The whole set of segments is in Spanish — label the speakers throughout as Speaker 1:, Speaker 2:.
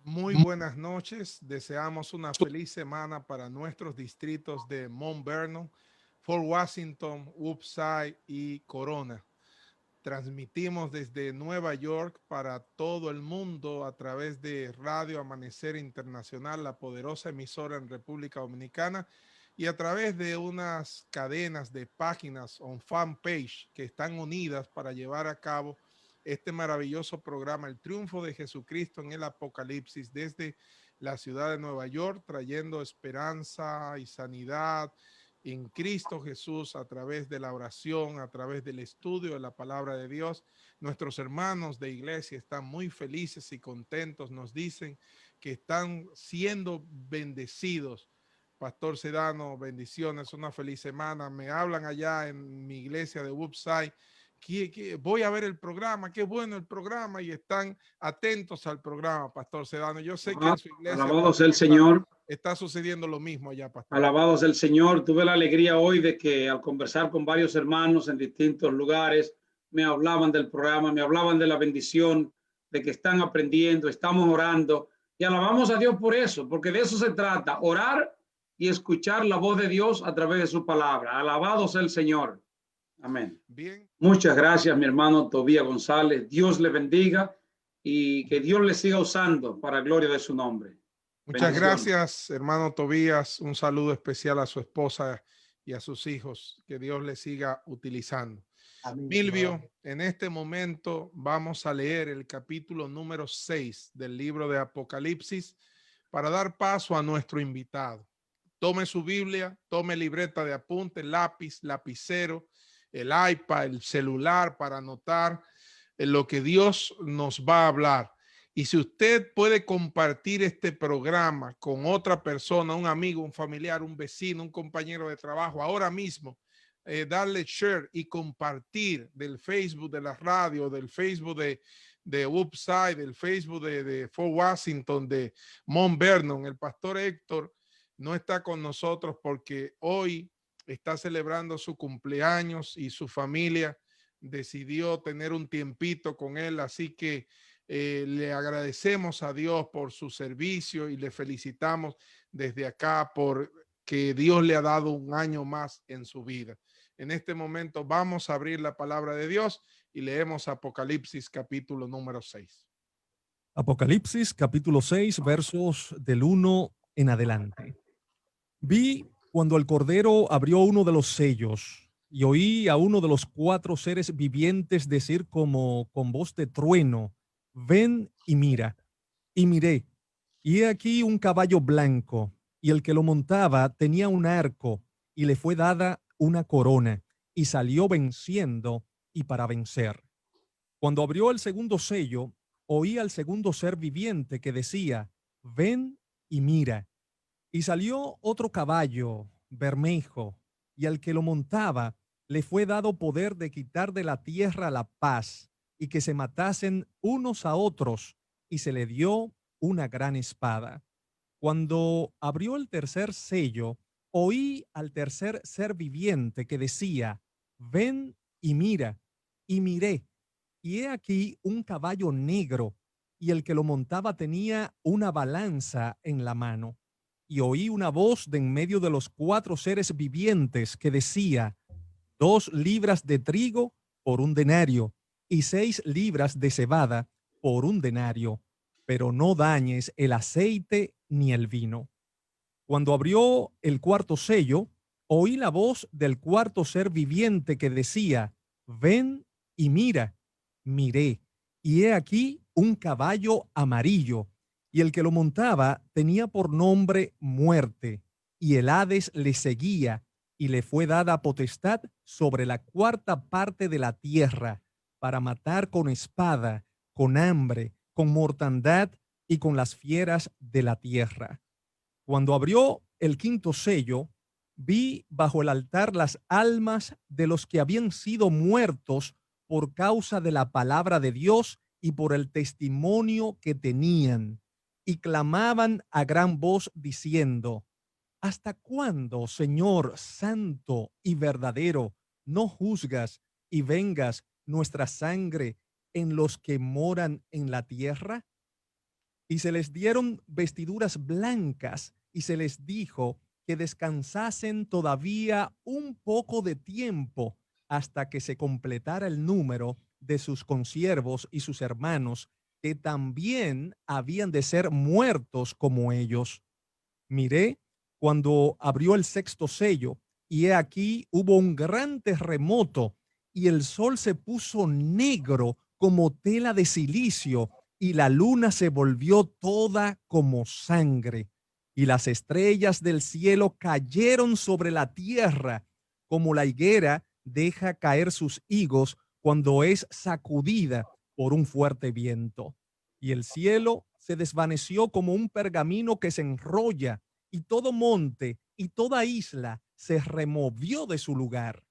Speaker 1: Muy buenas noches. Deseamos una feliz semana para nuestros distritos de Mount Vernon, Fort Washington, Woodside y Corona. Transmitimos desde Nueva York para todo el mundo a través de Radio Amanecer Internacional, la poderosa emisora en República Dominicana, y a través de unas cadenas de páginas on fanpage que están unidas para llevar a cabo este maravilloso programa, El Triunfo de Jesucristo en el Apocalipsis, desde la ciudad de Nueva York, trayendo esperanza y sanidad en Cristo Jesús a través de la oración, a través del estudio de la palabra de Dios. Nuestros hermanos de iglesia están muy felices y contentos, nos dicen que están siendo bendecidos. Pastor Sedano, bendiciones, una feliz semana. Me hablan allá en mi iglesia de Woodside que voy a ver el programa, qué bueno el programa, y están atentos al programa, Pastor Sedano. Yo sé que en su iglesia
Speaker 2: Alabado sea
Speaker 1: también
Speaker 2: el Señor.
Speaker 1: está sucediendo lo mismo allá, Pastor.
Speaker 2: Alabado sea el Señor. Tuve la alegría hoy de que al conversar con varios hermanos en distintos lugares, me hablaban del programa, me hablaban de la bendición, de que están aprendiendo, estamos orando y alabamos a Dios por eso, porque de eso se trata, orar y escuchar la voz de Dios a través de su palabra. Alabado sea el Señor. Amén.
Speaker 1: Bien.
Speaker 2: Muchas gracias, mi hermano Tobías González. Dios le bendiga y que Dios le siga usando para gloria de su nombre.
Speaker 1: Muchas
Speaker 2: Bendiciones.
Speaker 1: gracias, hermano Tobías. Un saludo especial a su esposa y a sus hijos. Que Dios le siga utilizando.
Speaker 3: Amén.
Speaker 1: Milvio, en este momento vamos a leer el capítulo número 6 del libro de Apocalipsis para dar paso a nuestro invitado. Tome su Biblia, tome libreta de apunte, lápiz, lapicero, el iPad, el celular para anotar lo que Dios nos va a hablar. Y si usted puede compartir este programa con otra persona, un amigo, un familiar, un vecino, un compañero de trabajo, ahora mismo, darle share y compartir del Facebook de la radio, del Facebook de Woodside, del Facebook de Fort Washington, de Mount Vernon. El pastor Héctor no está con nosotros porque hoy está celebrando su cumpleaños y su familia decidió tener un tiempito con él, así que le agradecemos a Dios por su servicio y le felicitamos desde acá por que Dios le ha dado un año más en su vida. En este momento vamos a abrir la palabra de Dios y leemos Apocalipsis capítulo número 6.
Speaker 4: Apocalipsis capítulo 6, versos del 1 en adelante. Vi cuando el Cordero abrió uno de los sellos y oí a uno de los cuatro seres vivientes decir como con voz de trueno: ven y mira. Y miré, y he aquí un caballo blanco, y el que lo montaba tenía un arco, y le fue dada una corona, y salió venciendo y para vencer. Cuando abrió el segundo sello, oí al segundo ser viviente que decía: ven y mira. Y salió otro caballo bermejo, y al que lo montaba le fue dado poder de quitar de la tierra la paz, y que se matasen unos a otros, y se le dio una gran espada. Cuando abrió el tercer sello, oí al tercer ser viviente que decía: ven y mira. Y miré, y he aquí un caballo negro, y el que lo montaba tenía una balanza en la mano. Y oí una voz de en medio de los cuatro seres vivientes que decía: 2 libras de trigo por un denario, y 6 libras de cebada por un denario, pero no dañes el aceite ni el vino. Cuando abrió el cuarto sello, oí la voz del cuarto ser viviente que decía: ven y mira. Miré, y he aquí un caballo amarillo, y el que lo montaba tenía por nombre Muerte, y el Hades le seguía, y le fue dada potestad sobre la cuarta parte de la tierra, para matar con espada, con hambre, con mortandad y con las fieras de la tierra. Cuando abrió el quinto sello, vi bajo el altar las almas de los que habían sido muertos por causa de la palabra de Dios y por el testimonio que tenían, y clamaban a gran voz diciendo: ¿hasta cuándo, Señor santo y verdadero, no juzgas y vengas nuestra sangre en los que moran en la tierra? Y se les dieron vestiduras blancas y se les dijo que descansasen todavía un poco de tiempo hasta que se completara el número de sus consiervos y sus hermanos, que también habían de ser muertos como ellos. Miré cuando abrió el sexto sello, y he aquí hubo un gran terremoto, y el sol se puso negro como tela de silicio, y la luna se volvió toda como sangre, y las estrellas del cielo cayeron sobre la tierra, como la higuera deja caer sus higos cuando es sacudida por un fuerte viento. Y el cielo se desvaneció como un pergamino que se enrolla, y todo monte y toda isla se removió de su lugar.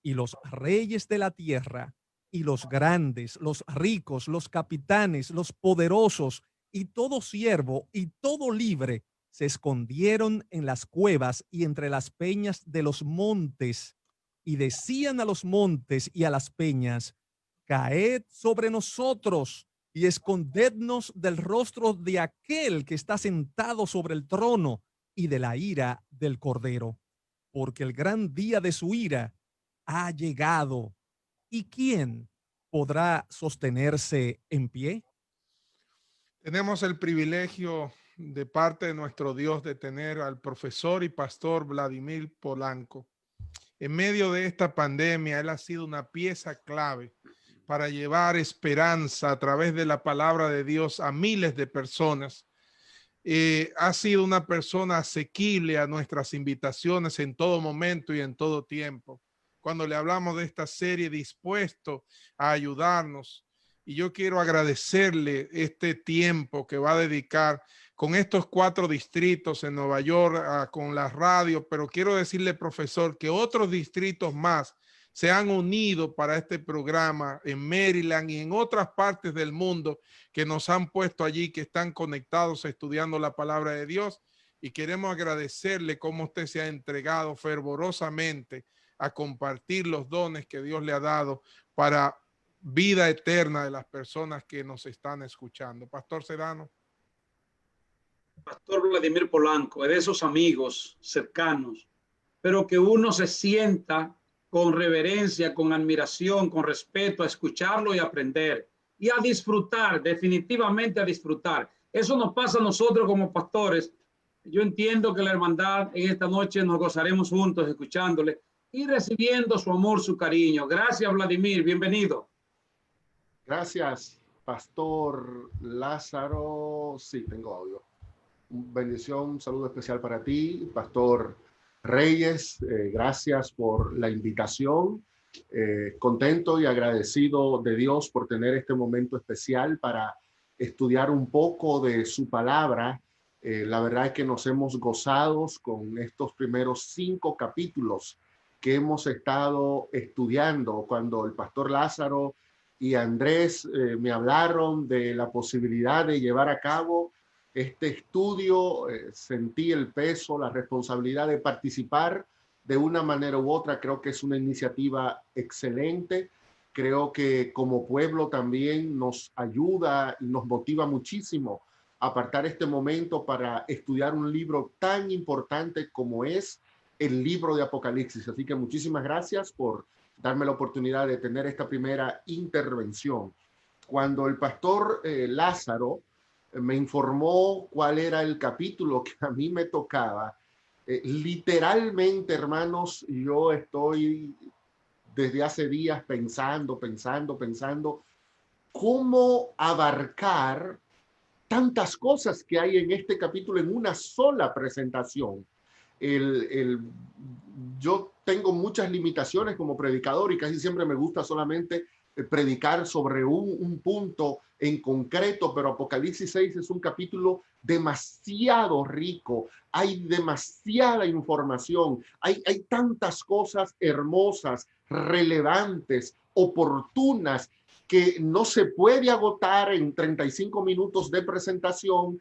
Speaker 4: Y los reyes de la tierra, y los grandes, los ricos, los capitanes, los poderosos, y todo siervo y todo libre, se escondieron en las cuevas y entre las peñas de los montes, y decían a los montes y a las peñas: caed sobre nosotros y escondednos del rostro de aquel que está sentado sobre el trono y de la ira del Cordero, porque el gran día de su ira ha llegado. ¿Y quién podrá sostenerse en pie?
Speaker 1: Tenemos el privilegio de parte de nuestro Dios de tener al profesor y pastor Vladimir Polanco. En medio de esta pandemia, él ha sido una pieza clave para llevar esperanza a través de la palabra de Dios a miles de personas. Ha sido una persona asequible a nuestras invitaciones en todo momento y en todo tiempo. Cuando le hablamos de esta serie, dispuesto a ayudarnos. Y yo quiero agradecerle este tiempo que va a dedicar con estos 4 distritos en Nueva York, con la radio, pero quiero decirle, profesor, que otros distritos más se han unido para este programa en Maryland y en otras partes del mundo que nos han puesto allí, que están conectados estudiando la palabra de Dios, y queremos agradecerle cómo usted se ha entregado fervorosamente a compartir los dones que Dios le ha dado para vida eterna de las personas que nos están escuchando. Pastor Sedano.
Speaker 2: Pastor Vladimir Polanco, es de esos amigos cercanos, pero que uno se sienta con reverencia, con admiración, con respeto, a escucharlo y aprender y a disfrutar, definitivamente a disfrutar. Eso nos pasa a nosotros como pastores. Yo entiendo que la hermandad en esta noche nos gozaremos juntos escuchándole y recibiendo su amor, su cariño. Gracias, Vladimir, bienvenido.
Speaker 3: Gracias, Pastor Lázaro. Sí, tengo audio. Bendición, un saludo especial para ti, Pastor Reyes. Gracias por la invitación. Contento y agradecido de Dios por tener este momento especial para estudiar un poco de su palabra. La verdad es que nos hemos gozado con estos primeros 5 capítulos que hemos estado estudiando. Cuando el Pastor Lázaro y Andrés me hablaron de la posibilidad de llevar a cabo este estudio, sentí el peso, la responsabilidad de participar de una manera u otra. Creo que es una iniciativa excelente. Creo que como pueblo también nos ayuda y nos motiva muchísimo a apartar este momento para estudiar un libro tan importante como es el libro de Apocalipsis. Así que muchísimas gracias por darme la oportunidad de tener esta primera intervención. Cuando el pastor Lázaro me informó cuál era el capítulo que a mí me tocaba, literalmente, hermanos, yo estoy desde hace días pensando cómo abarcar tantas cosas que hay en este capítulo en una sola presentación. Yo tengo muchas limitaciones como predicador y casi siempre me gusta solamente predicar sobre un punto en concreto, pero Apocalipsis 6 es un capítulo demasiado rico, hay demasiada información, hay tantas cosas hermosas, relevantes, oportunas, que no se puede agotar en 35 minutos de presentación,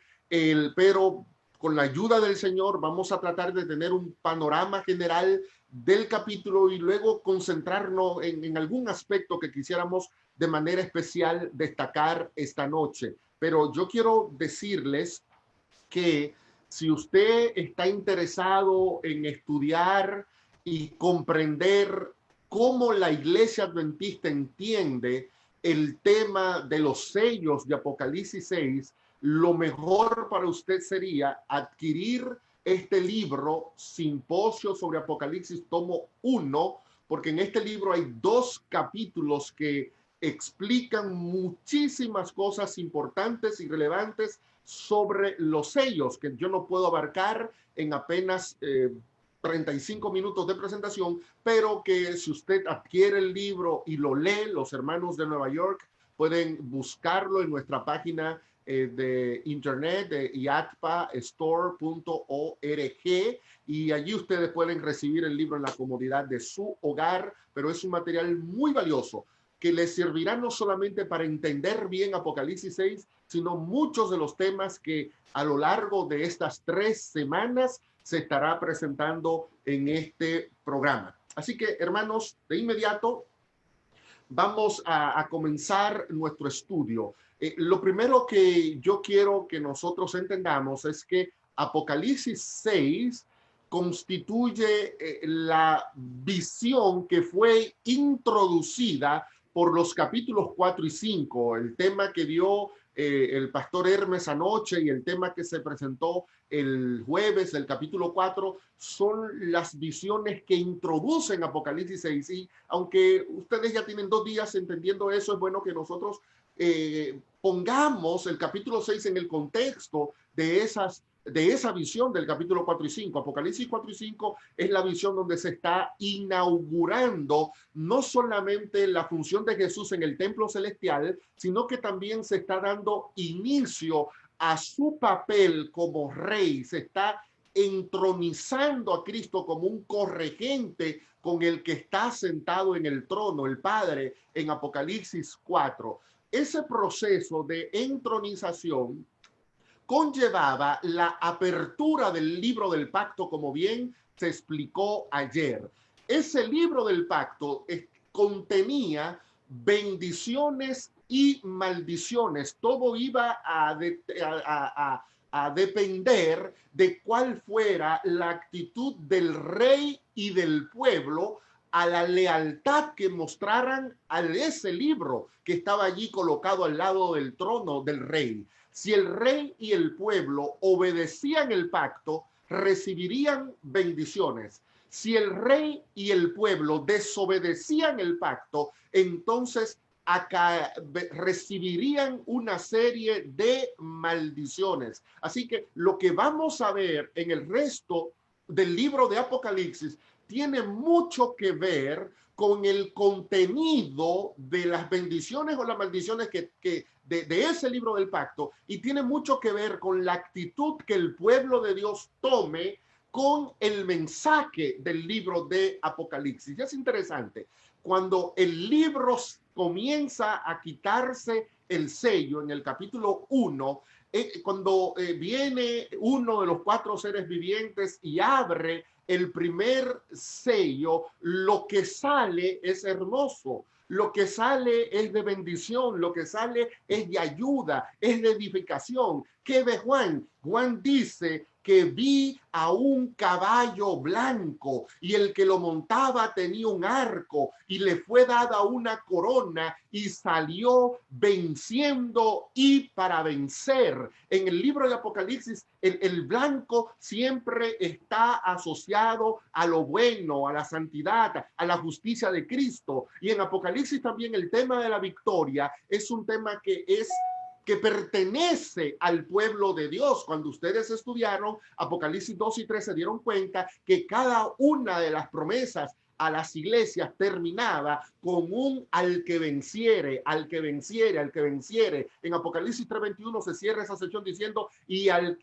Speaker 3: pero con la ayuda del Señor vamos a tratar de tener un panorama general del capítulo y luego concentrarnos en algún aspecto que quisiéramos de manera especial destacar esta noche. pero yo quiero decirles que si usted está interesado en estudiar y comprender cómo la Iglesia Adventista entiende el tema de los sellos de Apocalipsis 6, lo mejor para usted sería adquirir este libro, Simposio sobre Apocalipsis, tomo 1, porque en este libro hay 2 capítulos que explican muchísimas cosas importantes y relevantes sobre los sellos, que yo no puedo abarcar en apenas 35 minutos de presentación, pero que si usted adquiere el libro y lo lee, los hermanos de Nueva York pueden buscarlo en nuestra página de internet de iatpastore.org, y allí ustedes pueden recibir el libro en la comodidad de su hogar, pero es un material muy valioso que les servirá no solamente para entender bien Apocalipsis 6, sino muchos de los temas que a lo largo de estas 3 semanas se estará presentando en este programa. Así que, hermanos, de inmediato vamos a comenzar nuestro estudio. Lo primero que yo quiero que nosotros entendamos es que Apocalipsis 6 constituye la visión que fue introducida por los capítulos 4 y 5, el tema que dio el pastor Hermes anoche y el tema que se presentó el jueves del capítulo 4 son las visiones que introducen Apocalipsis 6. Y aunque ustedes ya tienen 2 días entendiendo eso, es bueno que nosotros pongamos el capítulo 6 en el contexto de esa visión del capítulo 4 y 5. Apocalipsis 4 y 5 es la visión donde se está inaugurando no solamente la función de Jesús en el templo celestial, sino que también se está dando inicio a su papel como rey. Se está entronizando a Cristo como un corregente con el que está sentado en el trono, el Padre, en Apocalipsis 4. Ese proceso de entronización conllevaba la apertura del libro del pacto, como bien se explicó ayer. Ese libro del pacto contenía bendiciones y maldiciones. Todo iba a depender de cuál fuera la actitud del rey y del pueblo a la lealtad que mostraran a ese libro que estaba allí colocado al lado del trono del rey. Si el rey y el pueblo obedecían el pacto, recibirían bendiciones. Si el rey y el pueblo desobedecían el pacto, entonces acá recibirían una serie de maldiciones. Así que lo que vamos a ver en el resto del libro de Apocalipsis tiene mucho que ver con el contenido de las bendiciones o las maldiciones de ese libro del pacto, y tiene mucho que ver con la actitud que el pueblo de Dios tome con el mensaje del libro de Apocalipsis. Es interesante, cuando el libro comienza a quitarse el sello en el capítulo 1, cuando viene uno de los 4 seres vivientes y abre el primer sello, lo que sale es hermoso, lo que sale es de bendición, lo que sale es de ayuda, es de edificación. ¿Qué ve Juan? Juan dice que vi a un caballo blanco y el que lo montaba tenía un arco y le fue dada una corona y salió venciendo y para vencer. En el libro de Apocalipsis, el blanco siempre está asociado a lo bueno, a la santidad, a la justicia de Cristo. Y en Apocalipsis también el tema de la victoria es un tema que pertenece al pueblo de Dios. Cuando ustedes estudiaron Apocalipsis 2 y 3 se dieron cuenta que cada una de las promesas a las iglesias terminaba con un al que venciere, al que venciere, al que venciere. En Apocalipsis 3:21 se cierra esa sección diciendo y el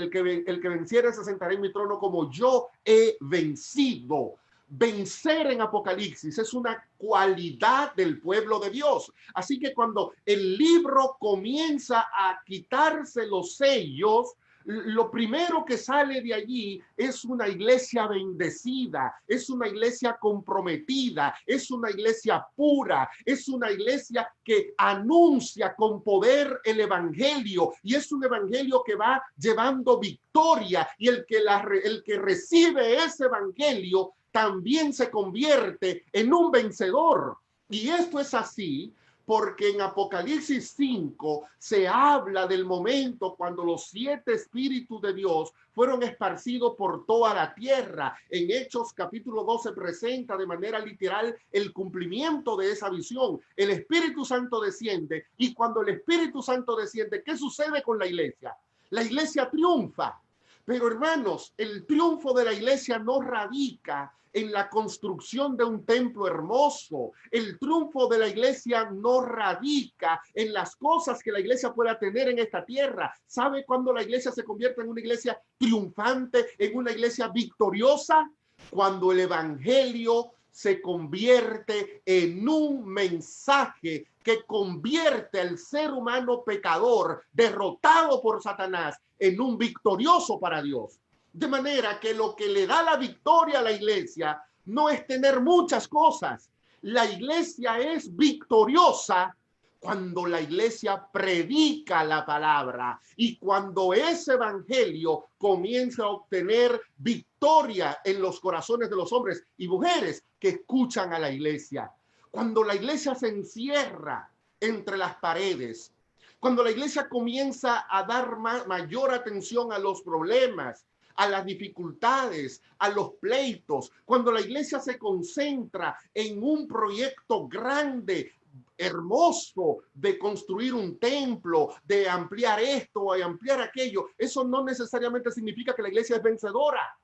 Speaker 3: que venciere se sentará en mi trono como yo he vencido. Vencer en Apocalipsis es una cualidad del pueblo de Dios. Así que cuando el libro comienza a quitarse los sellos, lo primero que sale de allí es una iglesia bendecida, es una iglesia comprometida, es una iglesia pura, es una iglesia que anuncia con poder el evangelio, y es un evangelio que va llevando victoria, y el que recibe ese evangelio también se convierte en un vencedor. Y esto es así porque en Apocalipsis 5 se habla del momento cuando los 7 espíritus de Dios fueron esparcidos por toda la tierra. En Hechos capítulo 12 presenta de manera literal el cumplimiento de esa visión. El Espíritu Santo desciende, y cuando el Espíritu Santo desciende, ¿qué sucede con la iglesia? La iglesia triunfa. Pero hermanos, el triunfo de la iglesia no radica en la construcción de un templo hermoso. El triunfo de la iglesia no radica en las cosas que la iglesia pueda tener en esta tierra. ¿Sabe cuándo la iglesia se convierte en una iglesia triunfante, en una iglesia victoriosa? Cuando el evangelio se convierte en un mensaje que convierte al ser humano pecador, derrotado por Satanás, en un victorioso para Dios. De manera que lo que le da la victoria a la iglesia no es tener muchas cosas. La iglesia es victoriosa cuando la iglesia predica la palabra, y cuando ese evangelio comienza a obtener victoria en los corazones de los hombres y mujeres que escuchan a la iglesia. Cuando la iglesia se encierra entre las paredes, cuando la iglesia comienza a dar mayor atención a los problemas, a las dificultades, a los pleitos, cuando la iglesia se concentra en un proyecto grande, hermoso, de construir un templo, de ampliar esto, de ampliar aquello, eso no necesariamente significa que la iglesia es vencedora.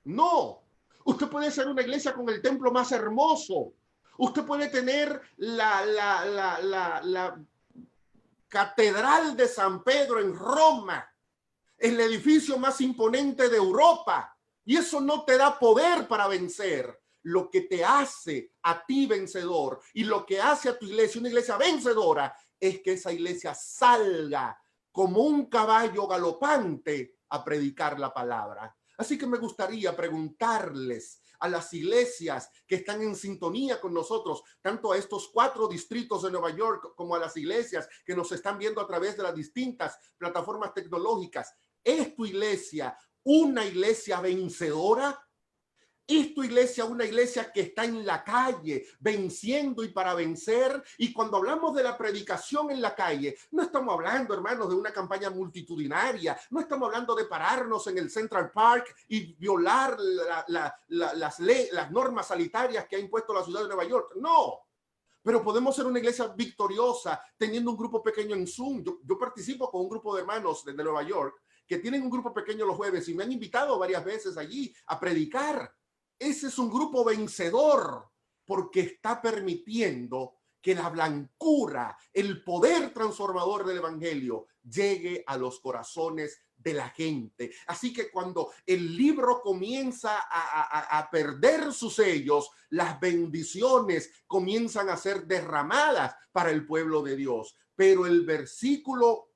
Speaker 3: No, usted puede ser una iglesia con el templo más hermoso. Usted puede tener la Catedral de San Pedro en Roma, el edificio más imponente de Europa, y eso no te da poder para vencer. Lo que te hace a ti vencedor y lo que hace a tu iglesia una iglesia vencedora es que esa iglesia salga como un caballo galopante a predicar la palabra. Así que me gustaría preguntarles a las iglesias que están en sintonía con nosotros, tanto a estos 4 distritos de Nueva York como a las iglesias que nos están viendo a través de las distintas plataformas tecnológicas: ¿es tu iglesia una iglesia vencedora? ¿Es tu iglesia una iglesia que está en la calle venciendo y para vencer? Y cuando hablamos de la predicación en la calle, no estamos hablando, hermanos, de una campaña multitudinaria, no estamos hablando de pararnos en el Central Park y violar las normas sanitarias que ha impuesto la ciudad de Nueva York. No. Pero podemos ser una iglesia victoriosa teniendo un grupo pequeño en Zoom. Yo participo con un grupo de hermanos de Nueva York que tienen un grupo pequeño los jueves y me han invitado varias veces allí a predicar. Ese es un grupo vencedor porque está permitiendo que la blancura, el poder transformador del evangelio llegue a los corazones de la gente. Así que cuando el libro comienza a perder sus sellos, las bendiciones comienzan a ser derramadas para el pueblo de Dios. Pero el versículo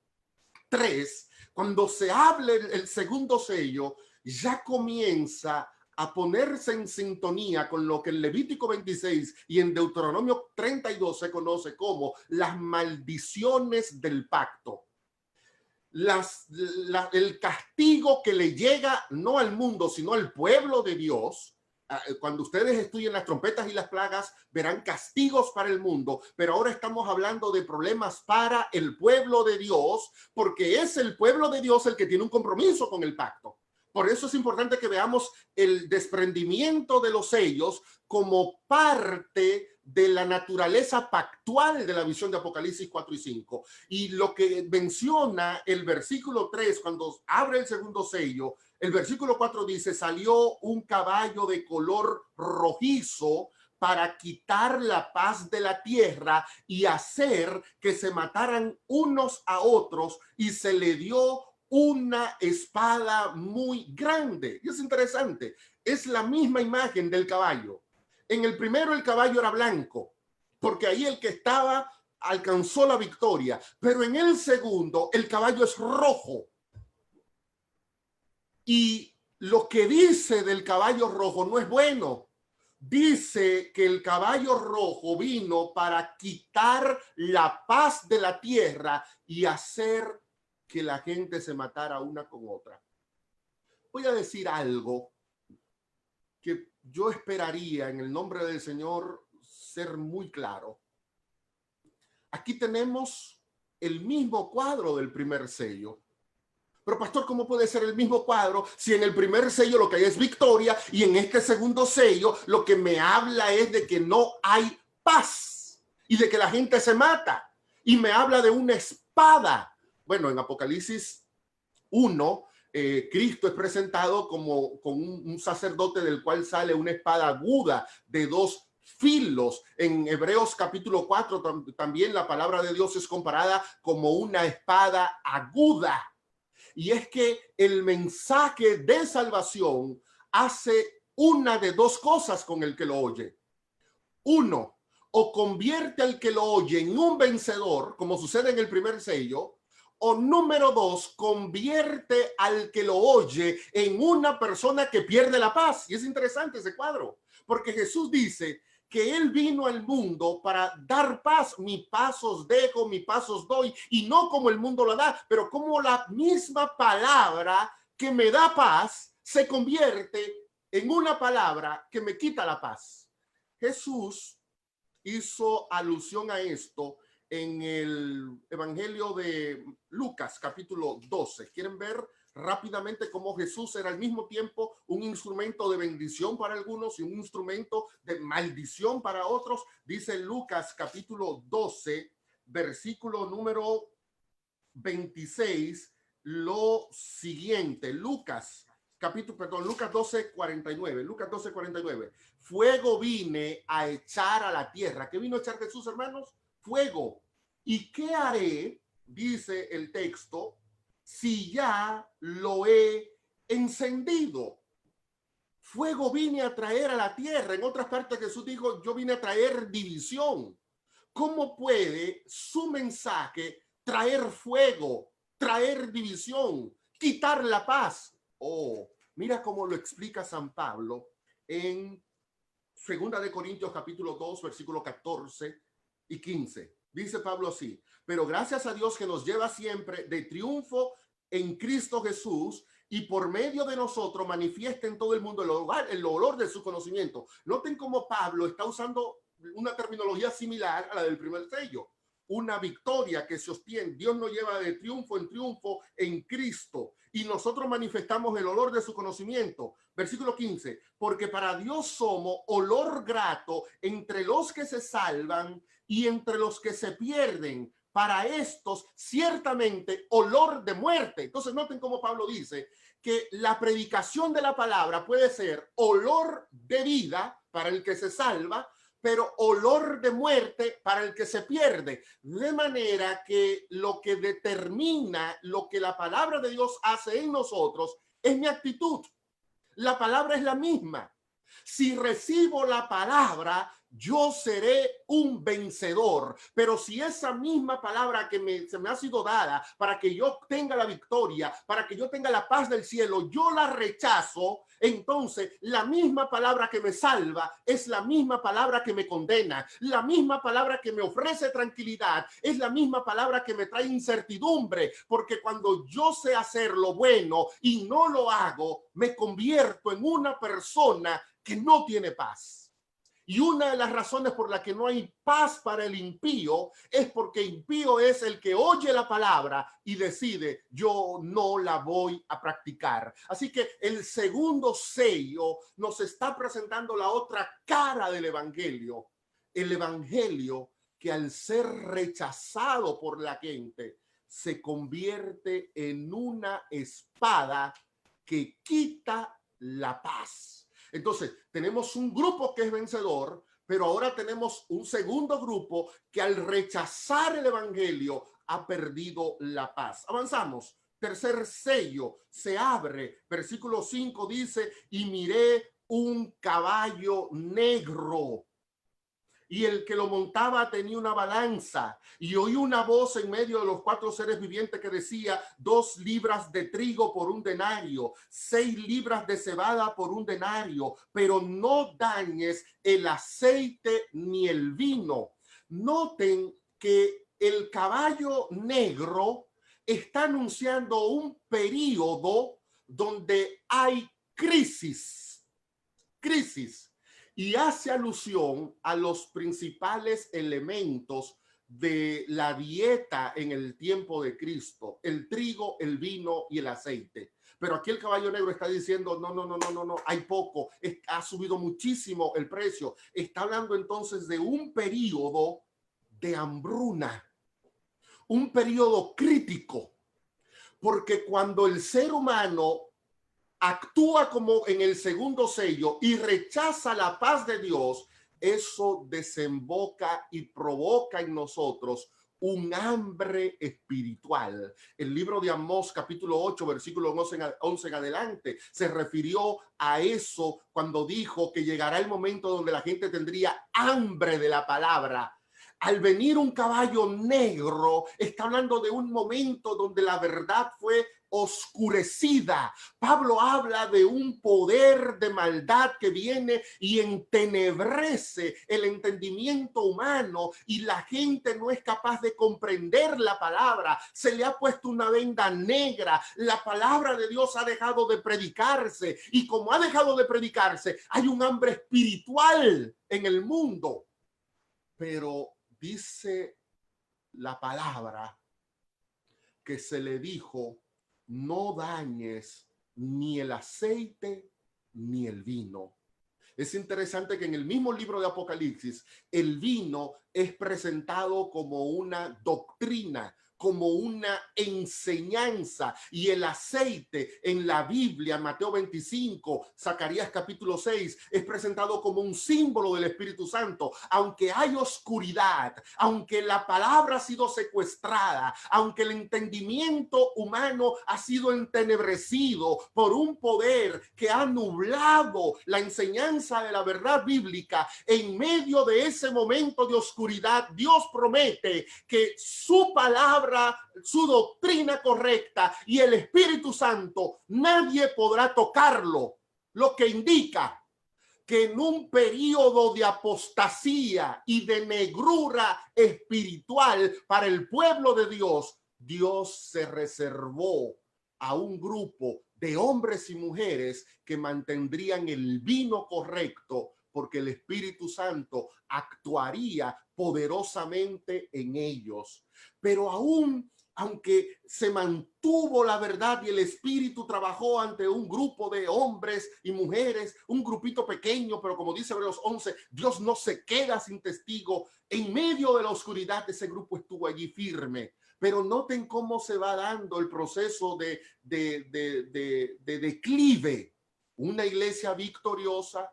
Speaker 3: 3, cuando se hable el segundo sello, ya comienza a ponerse en sintonía con lo que en Levítico 26 y en Deuteronomio 32 se conoce como las maldiciones del pacto. El castigo que le llega no al mundo, sino al pueblo de Dios. Cuando ustedes estudien las trompetas y las plagas, verán castigos para el mundo, pero ahora estamos hablando de problemas para el pueblo de Dios, porque es el pueblo de Dios el que tiene un compromiso con el pacto. Por eso es importante que veamos el desprendimiento de los sellos como parte de la naturaleza pactual de la visión de Apocalipsis 4 y 5. Y lo que menciona el versículo 3, cuando abre el segundo sello, el versículo 4 dice: salió un caballo de color rojizo para quitar la paz de la tierra y hacer que se mataran unos a otros, y se le dio una espada muy grande. Y es interesante, es la misma imagen del caballo. En el primero el caballo era blanco, porque ahí el que estaba alcanzó la victoria, pero en el segundo el caballo es rojo. Y lo que dice del caballo rojo no es bueno. Dice que el caballo rojo vino para quitar la paz de la tierra y hacer que la gente se matara una con otra. Voy a decir algo que yo esperaría en el nombre del Señor ser muy claro. Aquí tenemos el mismo cuadro del primer sello. Pero pastor, ¿cómo puede ser el mismo cuadro si en el primer sello lo que hay es victoria y en este segundo sello lo que me habla es de que no hay paz y de que la gente se mata? Y me habla de una espada. Bueno, en Apocalipsis 1, Cristo es presentado como con un sacerdote del cual sale una espada aguda de 2 filos. En Hebreos capítulo 4 también la palabra de Dios es comparada como una espada aguda. Y es que el mensaje de salvación hace una de 2 cosas con el que lo oye. 1, o convierte al que lo oye en un vencedor, como sucede en el primer sello, o número 2, convierte al que lo oye en una persona que pierde la paz. Y es interesante ese cuadro, porque Jesús dice que él vino al mundo para dar paz. Mi paz os dejo, mi paz os doy, y no como el mundo la da, pero como la misma palabra que me da paz se convierte en una palabra que me quita la paz. Jesús hizo alusión a esto en el Evangelio de Lucas, capítulo 12. ¿Quieren ver rápidamente cómo Jesús era al mismo tiempo un instrumento de bendición para algunos y un instrumento de maldición para otros? Dice Lucas, capítulo 12, versículo número 26, lo siguiente. Lucas 12, 49. Lucas 12, 49. Fuego vine a echar a la tierra. ¿Qué vino a echar Jesús, hermanos? Fuego. ¿Y qué haré? Dice el texto, si ya lo he encendido. Fuego vine a traer a la tierra. En otras partes Jesús dijo, yo vine a traer división. ¿Cómo puede su mensaje traer fuego, traer división, quitar la paz? Oh, mira cómo lo explica San Pablo en 2 de Corintios capítulo 2, versículo 14 y 15. Dice Pablo así: pero gracias a Dios que nos lleva siempre de triunfo en Cristo Jesús, y por medio de nosotros manifiesta en todo el mundo el olor de su conocimiento. Noten cómo Pablo está usando una terminología similar a la del primer sello. Una victoria que se sostiene. Dios nos lleva de triunfo en Cristo, y nosotros manifestamos el olor de su conocimiento. Versículo 15, porque para Dios somos olor grato entre los que se salvan y entre los que se pierden. Para estos ciertamente olor de muerte. Entonces noten cómo Pablo dice que la predicación de la palabra puede ser olor de vida para el que se salva, pero olor de muerte para el que se pierde. De manera que lo que determina lo que la palabra de Dios hace en nosotros es mi actitud. La palabra es la misma. Si recibo la palabra, yo seré un vencedor. Pero si esa misma palabra que se me ha sido dada para que yo tenga la victoria, para que yo tenga la paz del cielo, yo la rechazo, entonces la misma palabra que me salva es la misma palabra que me condena. La misma palabra que me ofrece tranquilidad es la misma palabra que me trae incertidumbre, porque cuando yo sé hacer lo bueno y no lo hago, me convierto en una persona que no tiene paz. Y una de las razones por la que no hay paz para el impío es porque impío es el que oye la palabra y decide, yo no la voy a practicar. Así que el segundo sello nos está presentando la otra cara del evangelio. El evangelio que al ser rechazado por la gente se convierte en una espada que quita la paz. Entonces, tenemos un grupo que es vencedor, pero ahora tenemos un segundo grupo que al rechazar el evangelio ha perdido la paz. Avanzamos. Tercer sello se abre. Versículo 5 dice, y miré un caballo negro. y el que lo montaba tenía una balanza, y oí una voz en medio de los 4 seres vivientes que decía: 2 libras de trigo por 1 denario, 6 libras de cebada por 1 denario, pero no dañes el aceite ni el vino. Noten que el caballo negro está anunciando un periodo donde hay crisis, y hace alusión a los principales elementos de la dieta en el tiempo de Cristo: el trigo, el vino y el aceite. Pero aquí el caballo negro está diciendo: no, hay poco, ha subido muchísimo el precio. Está hablando entonces de un periodo de hambruna, un periodo crítico, porque cuando el ser humano actúa como en el segundo sello y rechaza la paz de Dios, eso desemboca y provoca en nosotros un hambre espiritual. El libro de Amós, capítulo 8, versículo 11 en adelante, se refirió a eso cuando dijo que llegará el momento donde la gente tendría hambre de la palabra. Al venir un caballo negro, está hablando de un momento donde la verdad fue oscurecida. Pablo habla de un poder de maldad que viene y entenebrece el entendimiento humano, y la gente no es capaz de comprender la palabra. Se le ha puesto una venda negra. La palabra de Dios ha dejado de predicarse, y como ha dejado de predicarse, hay un hambre espiritual en el mundo. Pero dice la palabra que se le dijo: no dañes ni el aceite ni el vino. Es interesante que en el mismo libro de Apocalipsis, el vino es presentado como una doctrina, como una enseñanza, y el aceite en la Biblia, Mateo 25, Zacarías capítulo 6, es presentado como un símbolo del Espíritu Santo. Aunque hay oscuridad, aunque la palabra ha sido secuestrada, aunque el entendimiento humano ha sido entenebrecido por un poder que ha nublado la enseñanza de la verdad bíblica, en medio de ese momento de oscuridad, Dios promete que su palabra, su doctrina correcta y el Espíritu Santo, nadie podrá tocarlo, lo que indica que en un periodo de apostasía y de negrura espiritual para el pueblo de Dios, Dios se reservó a un grupo de hombres y mujeres que mantendrían el vino correcto, porque el Espíritu Santo actuaría poderosamente en ellos. Pero aún, aunque se mantuvo la verdad y el Espíritu trabajó ante un grupo de hombres y mujeres, un grupito pequeño, pero como dice Hebreos 11, Dios no se queda sin testigo. En medio de la oscuridad, ese grupo estuvo allí firme. Pero noten cómo se va dando el proceso de declive. Una iglesia victoriosa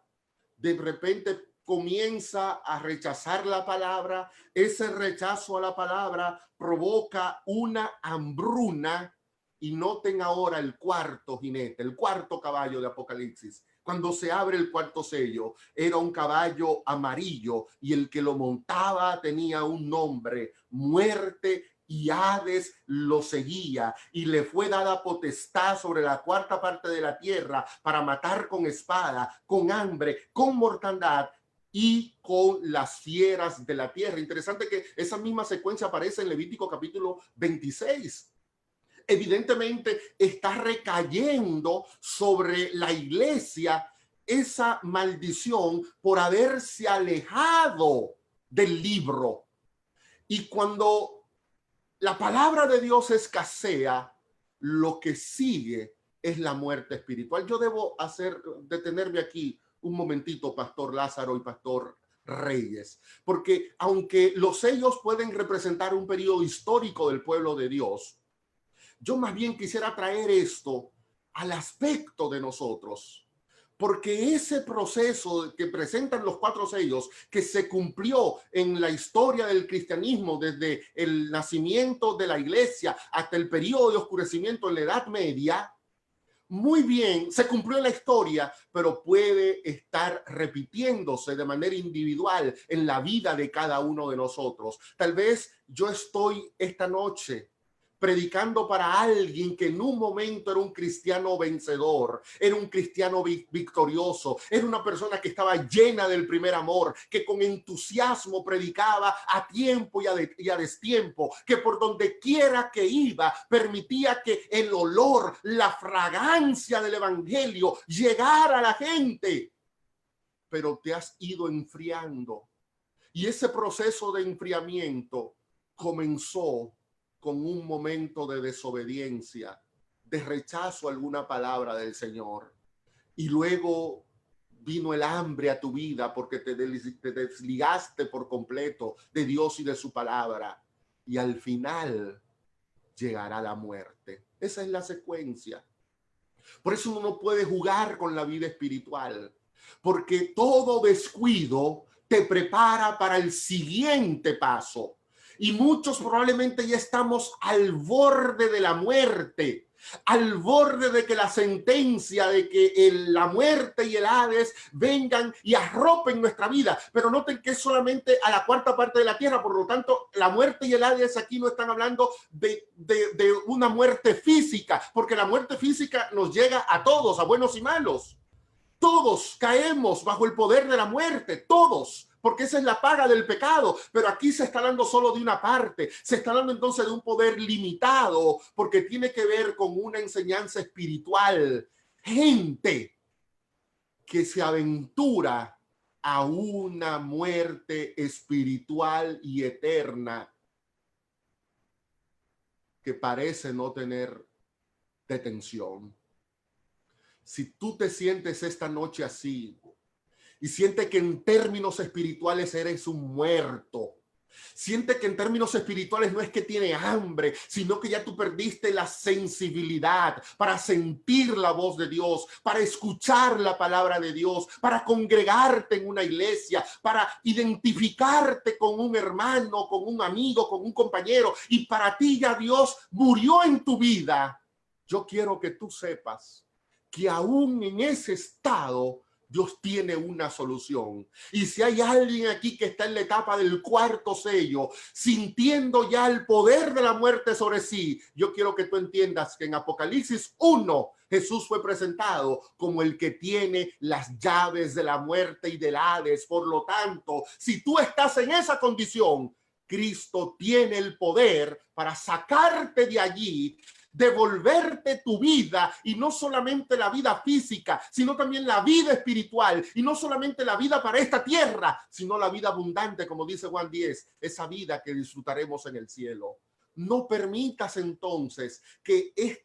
Speaker 3: de repente comienza a rechazar la palabra. Ese rechazo a la palabra provoca una hambruna. Y noten ahora el cuarto jinete, el cuarto caballo de Apocalipsis. Cuando se abre el cuarto sello, era un caballo amarillo, y el que lo montaba tenía un nombre: Muerte y Hades lo seguía, y le fue dada potestad sobre la cuarta parte de la tierra para matar con espada, con hambre, con mortandad y con las fieras de la tierra. Interesante que esa misma secuencia aparece en Levítico capítulo 26. Evidentemente está recayendo sobre la iglesia esa maldición por haberse alejado del libro. Y cuando la palabra de Dios escasea, lo que sigue es la muerte espiritual. Yo debo detenerme aquí un momentito, Pastor Lázaro y Pastor Reyes, porque aunque los sellos pueden representar un periodo histórico del pueblo de Dios, yo más bien quisiera traer esto al aspecto de nosotros, porque ese proceso que presentan los 4 sellos, que se cumplió en la historia del cristianismo desde el nacimiento de la iglesia hasta el periodo de oscurecimiento en la Edad Media, muy bien, se cumplió en la historia, pero puede estar repitiéndose de manera individual en la vida de cada uno de nosotros. Tal vez yo estoy esta noche predicando para alguien que en un momento era un cristiano vencedor, era un cristiano victorioso, era una persona que estaba llena del primer amor, que con entusiasmo predicaba a tiempo y a destiempo, que por donde quiera que iba permitía que el olor, la fragancia del evangelio llegara a la gente. Pero te has ido enfriando, y ese proceso de enfriamiento comenzó con un momento de desobediencia, de rechazo a alguna palabra del Señor. Y luego vino el hambre a tu vida porque te desligaste por completo de Dios y de su palabra. Y al final llegará la muerte. Esa es la secuencia. Por eso uno no puede jugar con la vida espiritual, porque todo descuido te prepara para el siguiente paso. Y muchos probablemente ya estamos al borde de la muerte, al borde de que la sentencia de que la muerte y el Hades vengan y arropen nuestra vida. Pero noten que es solamente a la cuarta parte de la tierra. Por lo tanto, la muerte y el Hades aquí no están hablando de una muerte física, porque la muerte física nos llega a todos, a buenos y malos. Todos caemos bajo el poder de la muerte, todos, porque esa es la paga del pecado. Pero aquí se está hablando solo de una parte, se está hablando entonces de un poder limitado, porque tiene que ver con una enseñanza espiritual. Gente que se aventura a una muerte espiritual y eterna que parece no tener detención. Si tú te sientes esta noche así y sientes que en términos espirituales eres un muerto, siente que en términos espirituales no es que tiene hambre, sino que ya tú perdiste la sensibilidad para sentir la voz de Dios, para escuchar la palabra de Dios, para congregarte en una iglesia, para identificarte con un hermano, con un amigo, con un compañero, y para ti ya Dios murió en tu vida. Yo quiero que tú sepas que aún en ese estado Dios tiene una solución. Y si hay alguien aquí que está en la etapa del cuarto sello, sintiendo ya el poder de la muerte sobre sí, yo quiero que tú entiendas que en Apocalipsis 1 Jesús fue presentado como el que tiene las llaves de la muerte y del Hades. Por lo tanto, si tú estás en esa condición, Cristo tiene el poder para sacarte de allí, devolverte tu vida, y no solamente la vida física, sino también la vida espiritual, y no solamente la vida para esta tierra, sino la vida abundante, como dice Juan 10, esa vida que disfrutaremos en el cielo. No permitas entonces que este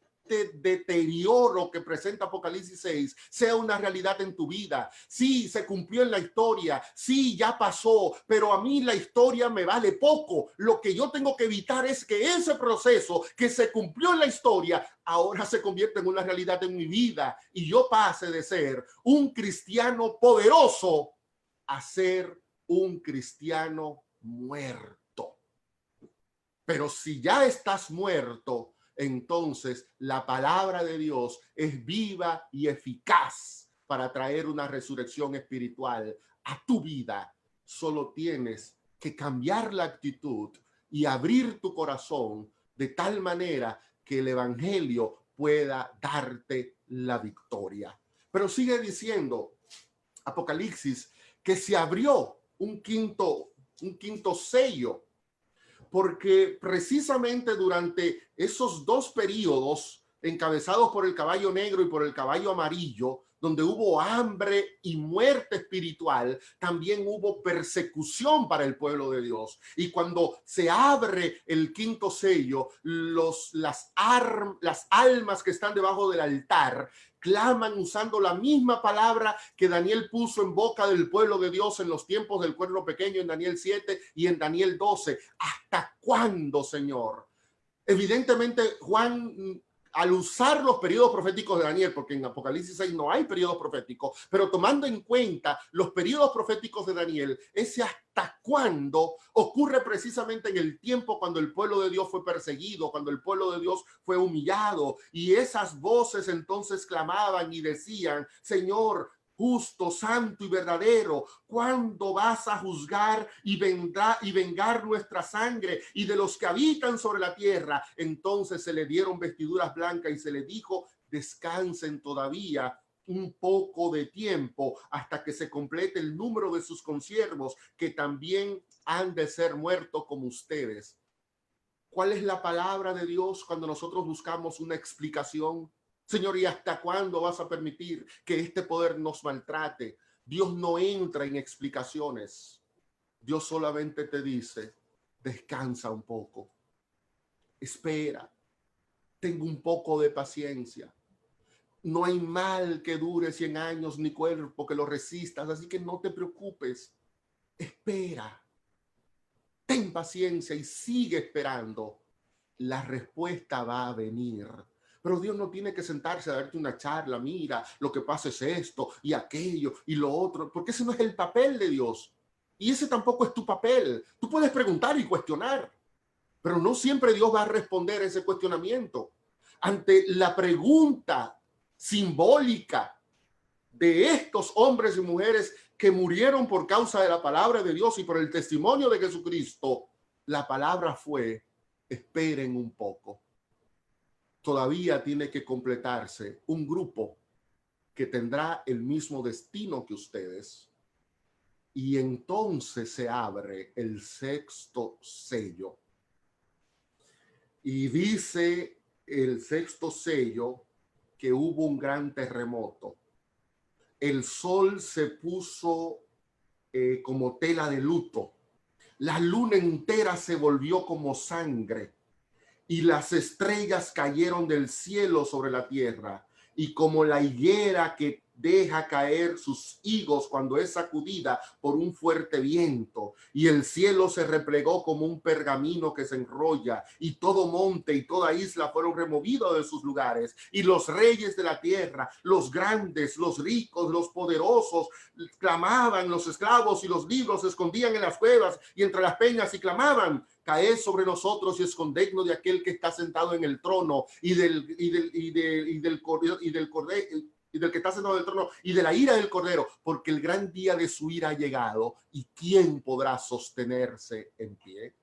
Speaker 3: deterioro que presenta Apocalipsis 6 sea una realidad en tu vida. Sí, se cumplió en la historia, sí, ya pasó, pero a mí la historia me vale poco. Lo que yo tengo que evitar es que ese proceso que se cumplió en la historia ahora se convierta en una realidad en mi vida y yo pase de ser un cristiano poderoso a ser un cristiano muerto. Pero si ya estás muerto, entonces la palabra de Dios es viva y eficaz para traer una resurrección espiritual a tu vida. Solo tienes que cambiar la actitud y abrir tu corazón de tal manera que el evangelio pueda darte la victoria. Pero sigue diciendo Apocalipsis que se abrió un quinto sello, porque precisamente durante esos dos periodos encabezados por el caballo negro y por el caballo amarillo, donde hubo hambre y muerte espiritual, también hubo persecución para el pueblo de Dios. Y cuando se abre el quinto sello, las almas que están debajo del altar claman usando la misma palabra que Daniel puso en boca del pueblo de Dios en los tiempos del cuerno pequeño en Daniel 7 y en Daniel 12. ¿Hasta cuándo, Señor? Evidentemente, Juan al usar los periodos proféticos de Daniel, porque en Apocalipsis 6 no hay periodos proféticos, pero tomando en cuenta los periodos proféticos de Daniel, ese hasta cuándo ocurre precisamente en el tiempo cuando el pueblo de Dios fue perseguido, cuando el pueblo de Dios fue humillado, y esas voces entonces clamaban y decían: Señor, justo, santo y verdadero, ¿cuándo vas a juzgar y vengar nuestra sangre y de los que habitan sobre la tierra? Entonces se le dieron vestiduras blancas y se le dijo: descansen todavía un poco de tiempo hasta que se complete el número de sus consiervos, que también han de ser muertos como ustedes. ¿Cuál es la palabra de Dios cuando nosotros buscamos una explicación? Señor, ¿y hasta cuándo vas a permitir que este poder nos maltrate? Dios no entra en explicaciones. Dios solamente te dice: descansa un poco, espera, tengo un poco de paciencia. No hay mal que dure 100 años, ni cuerpo que lo resistas, así que no te preocupes, espera, ten paciencia y sigue esperando. La respuesta va a venir. Pero Dios no tiene que sentarse a darte una charla: mira, lo que pasa es esto y aquello y lo otro, porque ese no es el papel de Dios. Y ese tampoco es tu papel. Tú puedes preguntar y cuestionar, pero no siempre Dios va a responder ese cuestionamiento. Ante la pregunta simbólica de estos hombres y mujeres que murieron por causa de la palabra de Dios y por el testimonio de Jesucristo, la palabra fue: esperen un poco. Todavía tiene que completarse un grupo que tendrá el mismo destino que ustedes. Y entonces se abre el sexto sello. Y dice el sexto sello que hubo un gran terremoto. El sol se puso como tela de luto. La luna entera se volvió como sangre. Y las estrellas cayeron del cielo sobre la tierra, y como la higuera que deja caer sus higos cuando es sacudida por un fuerte viento, y el cielo se replegó como un pergamino que se enrolla, y todo monte y toda isla fueron removidos de sus lugares, y los reyes de la tierra, los grandes, los ricos, los poderosos, clamaban, los esclavos y los libros se escondían en las cuevas y entre las peñas y clamaban: caed sobre nosotros y escondednos de aquel que está sentado en el trono y del que está sentado en el trono y de la ira del cordero, porque el gran día de su ira ha llegado, y ¿quién podrá sostenerse en pie?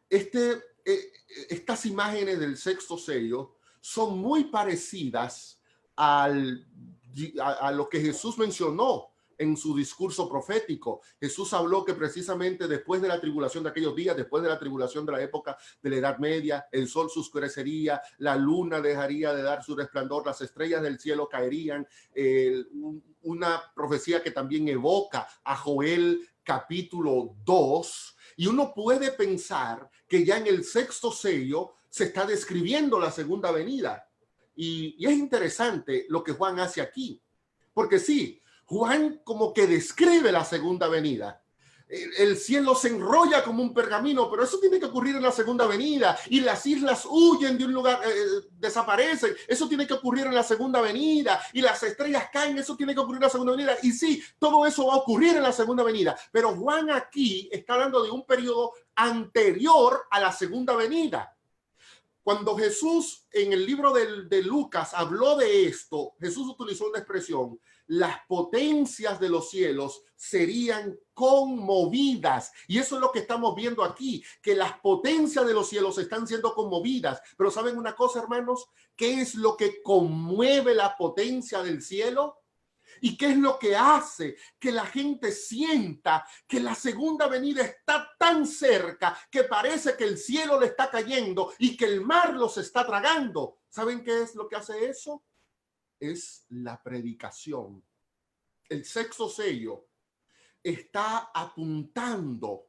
Speaker 3: Estas imágenes del sexto sello son muy parecidas a lo que Jesús mencionó en su discurso profético. Jesús habló que precisamente después de la tribulación de aquellos días, después de la tribulación de la época de la Edad Media, el sol se oscurecería, la luna dejaría de dar su resplandor, las estrellas del cielo caerían. Una profecía que también evoca a Joel capítulo 2, y uno puede pensar que ya en el sexto sello se está describiendo la segunda venida. Y es interesante lo que Juan hace aquí, porque sí, Juan como que describe la segunda venida. El cielo se enrolla como un pergamino, pero eso tiene que ocurrir en la segunda venida, y las islas huyen de un lugar, desaparecen, eso tiene que ocurrir en la segunda venida, y las estrellas caen, eso tiene que ocurrir en la segunda venida, y sí, todo eso va a ocurrir en la segunda venida, pero Juan aquí está hablando de un periodo anterior a la segunda venida. Cuando Jesús en el libro de Lucas habló de esto, Jesús utilizó una expresión: las potencias de los cielos serían conmovidas. Y eso es lo que estamos viendo aquí, que las potencias de los cielos están siendo conmovidas. Pero ¿saben una cosa, hermanos? ¿Qué es lo que conmueve la potencia del cielo? ¿Y qué es lo que hace que la gente sienta que la segunda venida está tan cerca que parece que el cielo le está cayendo y que el mar los está tragando? ¿Saben qué es lo que hace eso? Es la predicación. El sexto sello está apuntando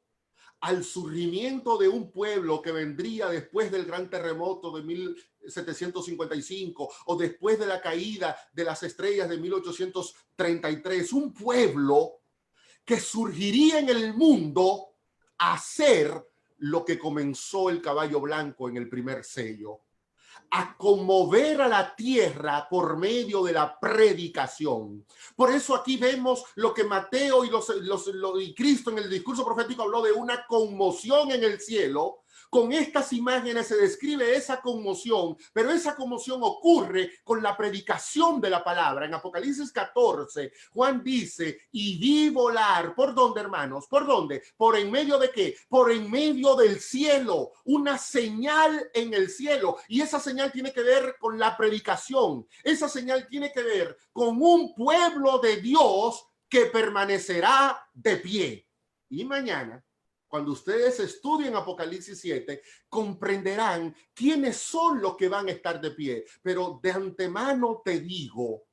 Speaker 3: al surgimiento de un pueblo que vendría después del gran terremoto de 1755 o después de la caída de las estrellas de 1833, un pueblo que surgiría en el mundo a hacer lo que comenzó el caballo blanco en el primer sello, a conmover a la tierra por medio de la predicación. Por eso aquí vemos lo que Mateo y Cristo en el discurso profético habló de una conmoción en el cielo. Con estas imágenes se describe esa conmoción, pero esa conmoción ocurre con la predicación de la palabra. En Apocalipsis 14, Juan dice, y vi volar, ¿por dónde, hermanos? ¿Por dónde? ¿Por en medio de qué? Por en medio del cielo, una señal en el cielo. Y esa señal tiene que ver con la predicación. Esa señal tiene que ver con un pueblo de Dios que permanecerá de pie. Y mañana, cuando ustedes estudien Apocalipsis 7, comprenderán quiénes son los que van a estar de pie. Pero de antemano te digo,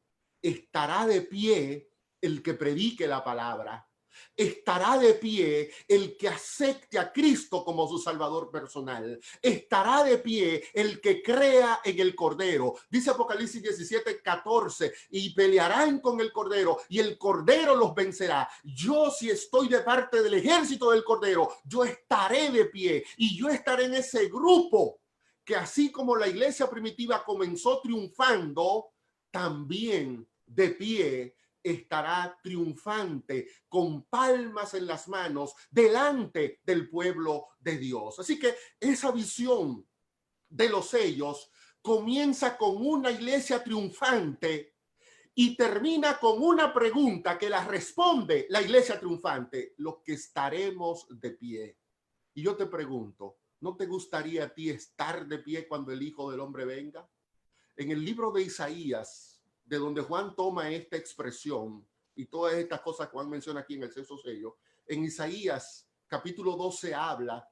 Speaker 3: estará de pie el que predique la palabra. Estará de pie el que acepte a Cristo como su Salvador personal. Estará de pie el que crea en el Cordero. Dice Apocalipsis 17:14, y pelearán con el Cordero y el Cordero los vencerá. Yo, si estoy de parte del ejército del Cordero, yo estaré de pie y yo estaré en ese grupo que, así como la iglesia primitiva comenzó triunfando, también de pie estará triunfante con palmas en las manos delante del pueblo de Dios. Así que esa visión de los sellos comienza con una iglesia triunfante y termina con una pregunta que la responde la iglesia triunfante: los que estaremos de pie. Y yo te pregunto, ¿no te gustaría a ti estar de pie cuando el Hijo del Hombre venga? En el libro de Isaías, de donde Juan toma esta expresión y todas estas cosas que Juan menciona aquí en el sexto sello, en Isaías capítulo 12 habla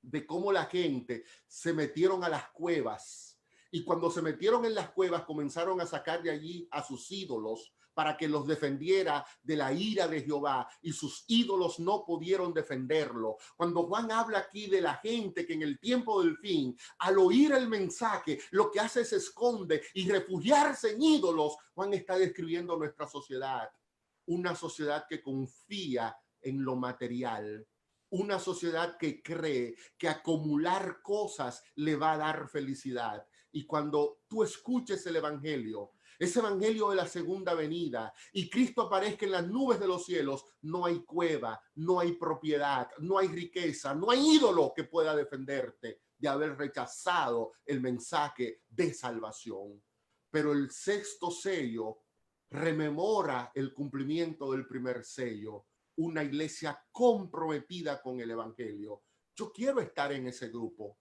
Speaker 3: de cómo la gente se metieron a las cuevas, y cuando se metieron en las cuevas comenzaron a sacar de allí a sus ídolos para que los defendiera de la ira de Jehová, y sus ídolos no pudieron defenderlo. Cuando Juan habla aquí de la gente que en el tiempo del fin, al oír el mensaje, lo que hace es esconde y refugiarse en ídolos, Juan está describiendo nuestra sociedad, una sociedad que confía en lo material, una sociedad que cree que acumular cosas le va a dar felicidad. Y cuando tú escuches el evangelio, ese evangelio de la segunda venida, y Cristo aparezca en las nubes de los cielos, no hay cueva, no hay propiedad, no hay riqueza, no hay ídolo que pueda defenderte de haber rechazado el mensaje de salvación. Pero el sexto sello rememora el cumplimiento del primer sello, una iglesia comprometida con el evangelio. Yo quiero estar en ese grupo.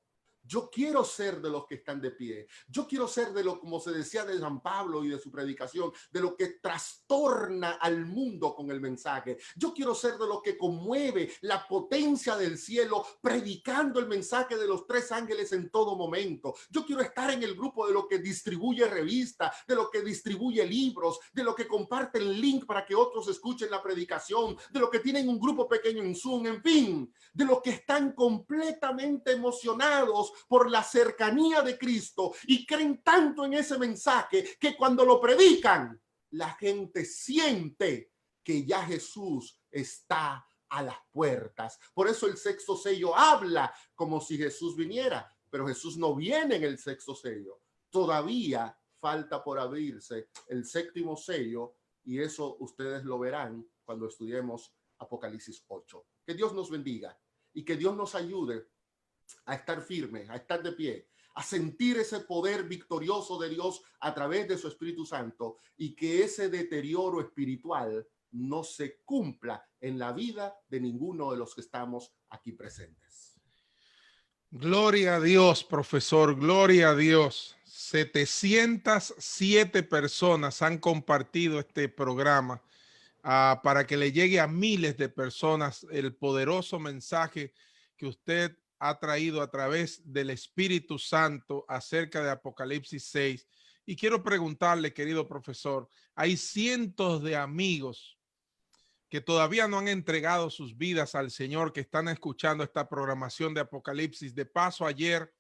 Speaker 3: Yo quiero ser de los que están de pie. Yo quiero ser de lo, como se decía de San Pablo y de su predicación, de lo que trastorna al mundo con el mensaje. Yo quiero ser de lo que conmueve la potencia del cielo, predicando el mensaje de los tres ángeles en todo momento. Yo quiero estar en el grupo de lo que distribuye revistas, de lo que distribuye libros, de lo que comparte el link para que otros escuchen la predicación, de lo que tienen un grupo pequeño en Zoom, en fin, de los que están completamente emocionados por la cercanía de Cristo y creen tanto en ese mensaje que cuando lo predican, la gente siente que ya Jesús está a las puertas. Por eso el sexto sello habla como si Jesús viniera, pero Jesús no viene en el sexto sello. Todavía falta por abrirse el séptimo sello, y eso ustedes lo verán cuando estudiemos Apocalipsis 8. Que Dios nos bendiga y que Dios nos ayude a estar firme, a estar de pie, a sentir ese poder victorioso de Dios a través de su Espíritu Santo, y que ese deterioro espiritual no se cumpla en la vida de ninguno de los que estamos aquí presentes.
Speaker 1: Gloria a Dios, profesor, gloria a Dios. 707 personas han compartido este programa para que le llegue a miles de personas el poderoso mensaje que usted ha traído a través del Espíritu Santo acerca de Apocalipsis 6. Y quiero preguntarle, querido profesor, hay cientos de amigos que todavía no han entregado sus vidas al Señor, que están escuchando esta programación de Apocalipsis. De paso, ayer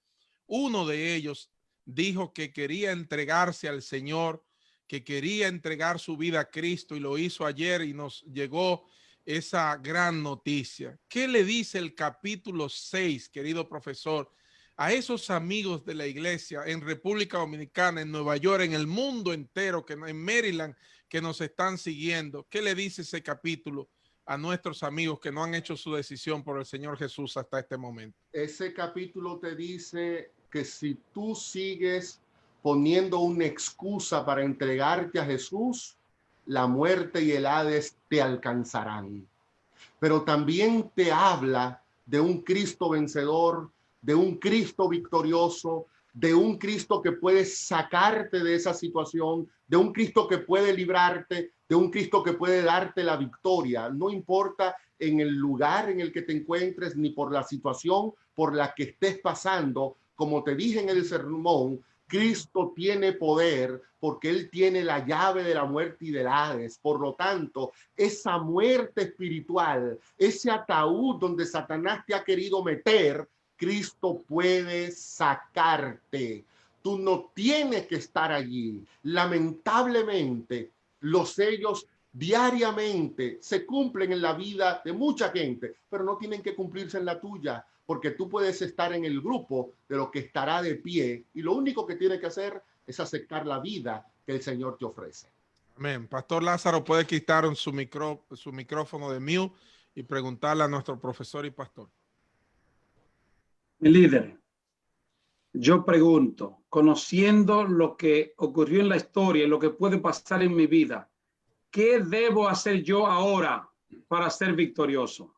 Speaker 1: uno de ellos dijo que quería entregarse al Señor, que quería entregar su vida a Cristo, y lo hizo ayer y nos llegó esa gran noticia. ¿Qué le dice el capítulo 6, querido profesor, a esos amigos de la iglesia en República Dominicana, en Nueva York, en el mundo entero, en Maryland, que nos están siguiendo? ¿Qué le dice ese capítulo a nuestros amigos que no han hecho su decisión por el Señor Jesús hasta este momento?
Speaker 3: Ese capítulo te dice que si tú sigues poniendo una excusa para entregarte a Jesús, la muerte y el Hades te alcanzarán. Pero también te habla de un Cristo vencedor, de un Cristo victorioso, de un Cristo que puede sacarte de esa situación, de un Cristo que puede librarte, de un Cristo que puede darte la victoria. No importa en el lugar en el que te encuentres, ni por la situación por la que estés pasando. Como te dije en el sermón, Cristo tiene poder porque Él tiene la llave de la muerte y del Hades. Por lo tanto, esa muerte espiritual, ese ataúd donde Satanás te ha querido meter, Cristo puede sacarte. Tú no tienes que estar allí. Lamentablemente, los sellos diariamente se cumplen en la vida de mucha gente, pero no tienen que cumplirse en la tuya, porque tú puedes estar en el grupo de lo que estará de pie y lo único que tienes que hacer es aceptar la vida que el Señor te ofrece.
Speaker 1: Amén. Pastor Lázaro puede quitar su micrófono de mute y preguntarle a nuestro profesor y pastor.
Speaker 2: Mi líder, yo pregunto, conociendo lo que ocurrió en la historia y lo que puede pasar en mi vida, ¿qué debo hacer yo ahora para ser victorioso?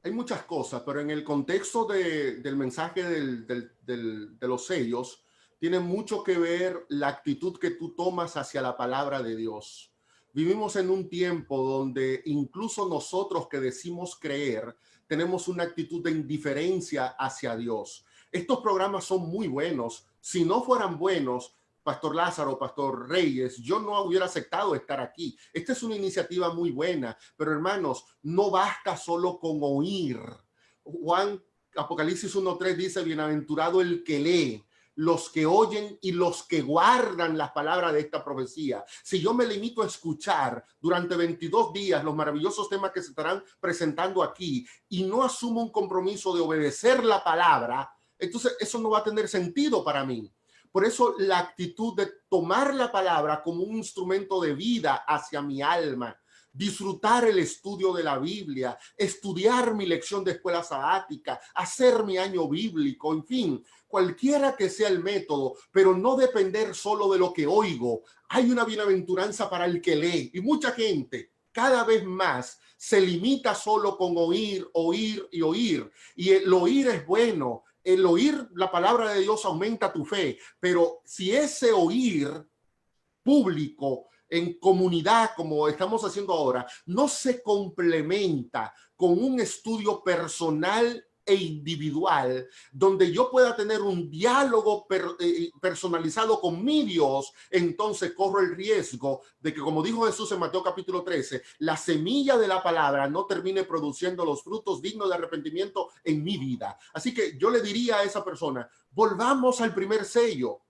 Speaker 3: Hay muchas cosas, pero en el contexto del mensaje de los sellos, tiene mucho que ver la actitud que tú tomas hacia la palabra de Dios. Vivimos en un tiempo donde incluso nosotros que decimos creer, tenemos una actitud de indiferencia hacia Dios. Estos programas son muy buenos. Si no fueran buenos, Pastor Lázaro, Pastor Reyes, yo no hubiera aceptado estar aquí. Esta es una iniciativa muy buena, pero hermanos, no basta solo con oír. Apocalipsis 1:3 dice, bienaventurado el que lee, los que oyen y los que guardan las palabras de esta profecía. Si yo me limito a escuchar durante 22 días los maravillosos temas que se estarán presentando aquí y no asumo un compromiso de obedecer la palabra, entonces eso no va a tener sentido para mí. Por eso la actitud de tomar la palabra como un instrumento de vida hacia mi alma, disfrutar el estudio de la Biblia, estudiar mi lección de escuela sabática, hacer mi año bíblico, en fin, cualquiera que sea el método, pero no depender solo de lo que oigo. Hay una bienaventuranza para el que lee y mucha gente cada vez más se limita solo con oír, oír y oír. Y el oír es bueno. El oír la palabra de Dios aumenta tu fe, pero si ese oír público en comunidad, como estamos haciendo ahora, no se complementa con un estudio personal e individual, donde yo pueda tener un diálogo personalizado con mi Dios, entonces corro el riesgo de que, como dijo Jesús en Mateo capítulo 13, la semilla de la palabra no termine produciendo los frutos dignos de arrepentimiento en mi vida. Así que yo le diría a esa persona, volvamos al primer sello.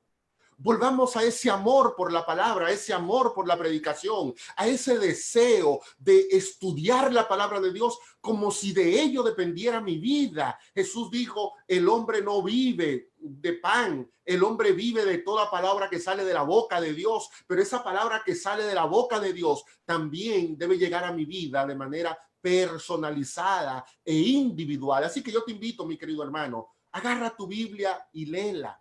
Speaker 3: Volvamos a ese amor por la palabra, a ese amor por la predicación, a ese deseo de estudiar la palabra de Dios como si de ello dependiera mi vida. Jesús dijo, el hombre no vive de pan, el hombre vive de toda palabra que sale de la boca de Dios, pero esa palabra que sale de la boca de Dios también debe llegar a mi vida de manera personalizada e individual. Así que yo te invito, mi querido hermano, agarra tu Biblia y léela.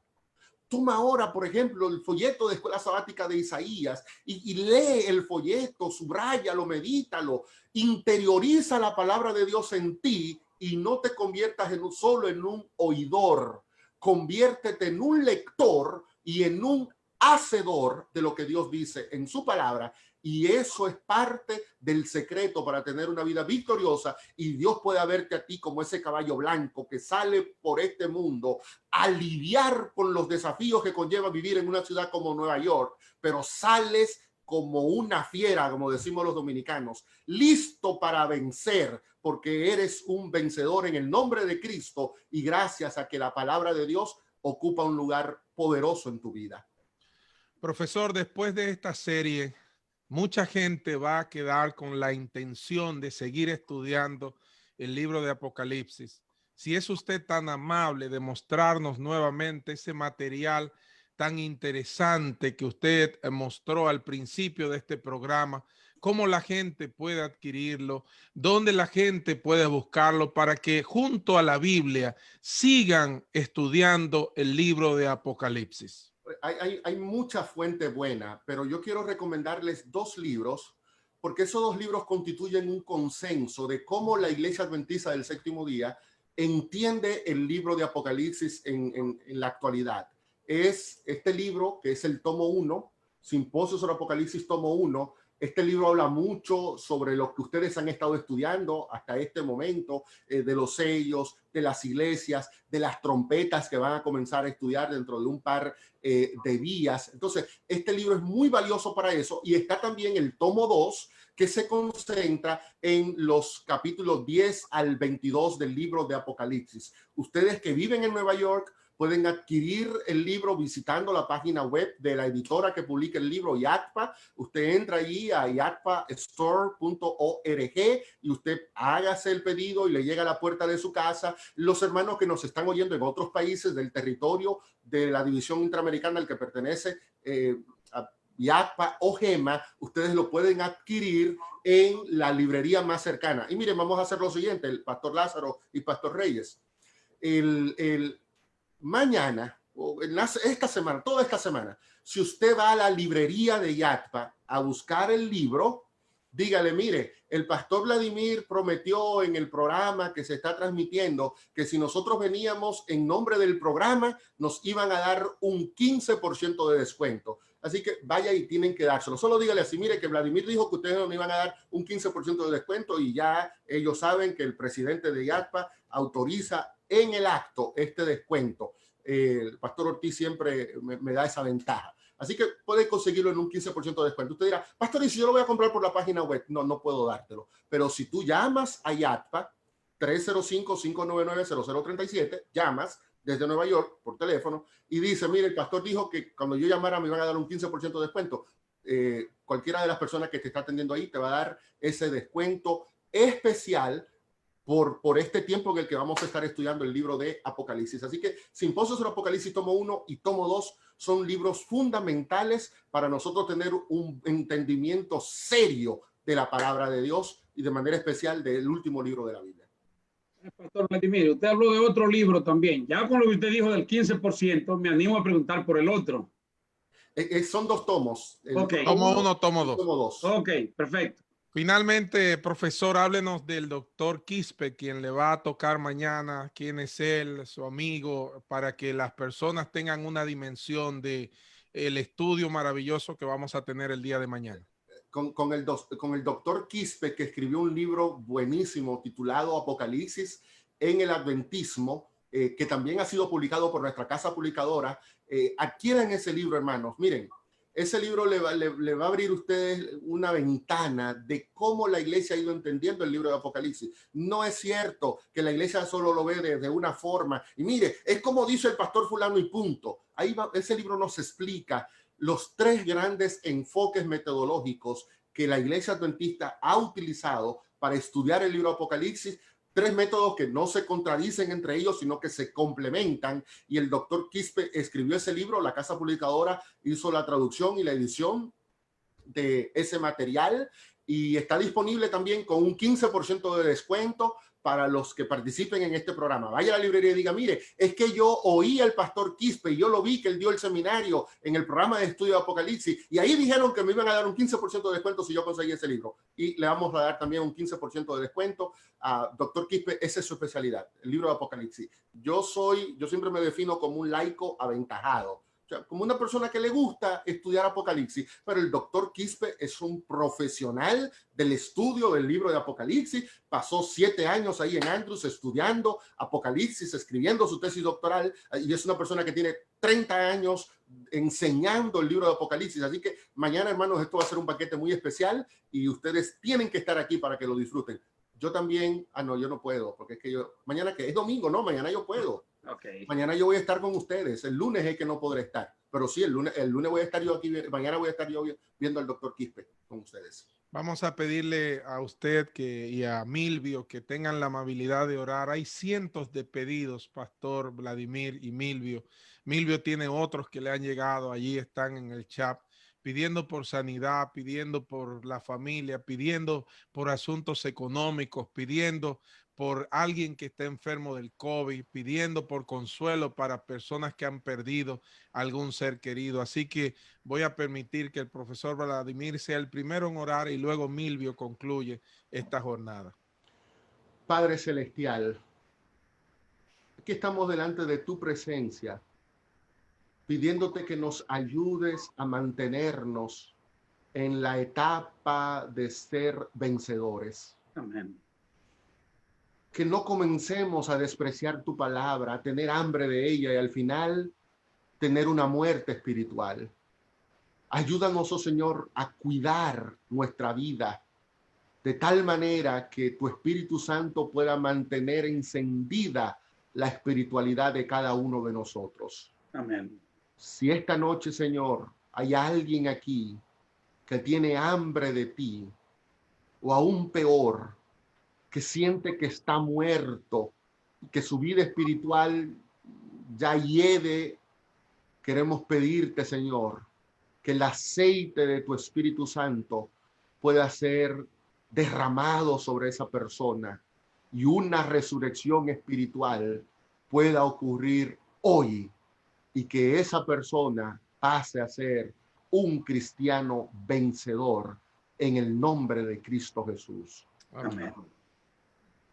Speaker 3: Toma ahora, por ejemplo, el folleto de escuela sabática de Isaías y lee el folleto, subráyalo, medítalo, interioriza la palabra de Dios en ti y no te conviertas solo en un oidor. Conviértete en un lector y en un hacedor de lo que Dios dice en su palabra. Y eso es parte del secreto para tener una vida victoriosa, y Dios puede verte a ti como ese caballo blanco que sale por este mundo a lidiar con los desafíos que conlleva vivir en una ciudad como Nueva York, pero sales como una fiera, como decimos los dominicanos, listo para vencer, porque eres un vencedor en el nombre de Cristo y gracias a que la palabra de Dios ocupa un lugar poderoso en tu vida.
Speaker 1: Profesor, después de esta serie, mucha gente va a quedar con la intención de seguir estudiando el libro de Apocalipsis. si es usted tan amable de mostrarnos nuevamente ese material tan interesante que usted mostró al principio de este programa, cómo la gente puede adquirirlo, dónde la gente puede buscarlo para que junto a la Biblia sigan estudiando el libro de Apocalipsis.
Speaker 3: Hay mucha fuente buena, pero yo quiero recomendarles 2 libros, porque esos 2 libros constituyen un consenso de cómo la Iglesia Adventista del Séptimo Día entiende el libro de Apocalipsis en la actualidad. Es este libro, que es el tomo 1, Simposio sobre Apocalipsis, tomo 1. Este libro habla mucho sobre lo que ustedes han estado estudiando hasta este momento, de los sellos, de las iglesias, de las trompetas que van a comenzar a estudiar dentro de un par de días. Entonces, este libro es muy valioso para eso. Y está también el tomo 2, que se concentra en los capítulos 10 al 22 del libro de Apocalipsis. Ustedes que viven en Nueva York pueden adquirir el libro visitando la página web de la editora que publica el libro, YATPA. Usted entra allí a yatpastore.org y usted hágase el pedido y le llega a la puerta de su casa. Los hermanos que nos están oyendo en otros países del territorio de la división interamericana al que pertenece a YATPA o GEMA, ustedes lo pueden adquirir en la librería más cercana. Y miren, vamos a hacer lo siguiente, el pastor Lázaro y pastor Reyes. Mañana, o esta semana, toda esta semana, si usted va a la librería de YATPA a buscar el libro, dígale, mire, el pastor Vladimir prometió en el programa que se está transmitiendo que si nosotros veníamos en nombre del programa, nos iban a dar un 15% de descuento. Así que vaya y tienen que dárselo. Solo dígale así, mire, que Vladimir dijo que ustedes nos iban a dar un 15% de descuento y ya ellos saben que el presidente de YATPA autoriza en el acto este descuento. El pastor Ortiz siempre me da esa ventaja. Así que puede conseguirlo en un 15% de descuento. Usted dirá, pastor, ¿y si yo lo voy a comprar por la página web? No, no puedo dártelo. Pero si tú llamas a YATPA, 305-599-0037, llamas desde Nueva York por teléfono y dice, mire, el pastor dijo que cuando yo llamara me iban a dar un 15% de descuento. Cualquiera de las personas que te está atendiendo ahí te va a dar ese descuento especial por este tiempo en el que vamos a estar estudiando el libro de Apocalipsis. Así que Simposio sobre Apocalipsis tomo 1 y tomo 2 son libros fundamentales para nosotros tener un entendimiento serio de la palabra de Dios y de manera especial del último libro de la Biblia.
Speaker 2: Pastor Vladimir, usted habló de otro libro también. Ya con lo que usted dijo del 15%, me animo a preguntar por el otro.
Speaker 3: Son 2 tomos.
Speaker 2: Okay.
Speaker 1: Tomo 1, tomo 2.
Speaker 3: Tomo 2.
Speaker 2: Ok, perfecto.
Speaker 1: Finalmente, profesor, háblenos del doctor Quispe, quien le va a tocar mañana, quién es él, su amigo, para que las personas tengan una dimensión de el estudio maravilloso que vamos a tener el día de mañana.
Speaker 3: Con el doctor Quispe, que escribió un libro buenísimo titulado Apocalipsis en el Adventismo, que también ha sido publicado por nuestra casa publicadora. Adquieran ese libro, hermanos. Miren, ese libro le va a abrir a ustedes una ventana de cómo la iglesia ha ido entendiendo el libro de Apocalipsis. No es cierto que la iglesia solo lo ve de una forma. Y mire, es como dice el pastor fulano y punto. Ahí va, ese libro nos explica los 3 grandes enfoques metodológicos que la iglesia adventista ha utilizado para estudiar el libro de Apocalipsis. 3 métodos que no se contradicen entre ellos, sino que se complementan. Y el doctor Quispe escribió ese libro, la casa publicadora hizo la traducción y la edición de ese material y está disponible también con un 15% de descuento para los que participen en este programa. Vaya a la librería y diga, mire, es que yo oí al pastor Quispe y yo lo vi que él dio el seminario en el programa de estudio de Apocalipsis y ahí dijeron que me iban a dar un 15% de descuento si yo conseguí ese libro. Y le vamos a dar también un 15% de descuento a doctor Quispe. Esa es su especialidad, el libro de Apocalipsis. Yo siempre me defino como un laico aventajado. O sea, como una persona que le gusta estudiar Apocalipsis, pero el doctor Quispe es un profesional del estudio del libro de Apocalipsis, pasó 7 años ahí en Andrews estudiando Apocalipsis, escribiendo su tesis doctoral, y es una persona que tiene 30 años enseñando el libro de Apocalipsis. Así que mañana, hermanos, esto va a ser un paquete muy especial y ustedes tienen que estar aquí para que lo disfruten. Yo también, no, yo no puedo, porque es que mañana que es domingo, no, mañana yo puedo.
Speaker 2: Okay.
Speaker 3: Mañana yo voy a estar con ustedes. El lunes es que no podré estar. pero sí, el lunes voy a estar yo aquí, mañana voy a estar yo viendo al doctor Quispe con ustedes.
Speaker 1: Vamos a pedirle a usted y a Milvio que tengan la amabilidad de orar. Hay cientos de pedidos, Pastor Vladimir y Milvio. Milvio tiene otros que le han llegado, allí están en el chat, pidiendo por sanidad, pidiendo por la familia, pidiendo por asuntos económicos, pidiendo por alguien que está enfermo del COVID, pidiendo por consuelo para personas que han perdido algún ser querido. Así que voy a permitir que el profesor Vladimir sea el primero en orar y luego Milvio concluye esta jornada.
Speaker 3: Padre Celestial, aquí estamos delante de tu presencia, pidiéndote que nos ayudes a mantenernos en la etapa de ser vencedores.
Speaker 2: Amén.
Speaker 3: Que no comencemos a despreciar tu palabra, a tener hambre de ella y al final tener una muerte espiritual. Ayúdanos, oh Señor, a cuidar nuestra vida de tal manera que tu Espíritu Santo pueda mantener encendida la espiritualidad de cada uno de nosotros.
Speaker 2: Amén.
Speaker 3: Si esta noche, Señor, hay alguien aquí que tiene hambre de ti, o aún peor, que siente que está muerto, que su vida espiritual ya hiede, queremos pedirte, Señor, que el aceite de tu Espíritu Santo pueda ser derramado sobre esa persona y una resurrección espiritual pueda ocurrir hoy y que esa persona pase a ser un cristiano vencedor en el nombre de Cristo Jesús.
Speaker 2: Amén.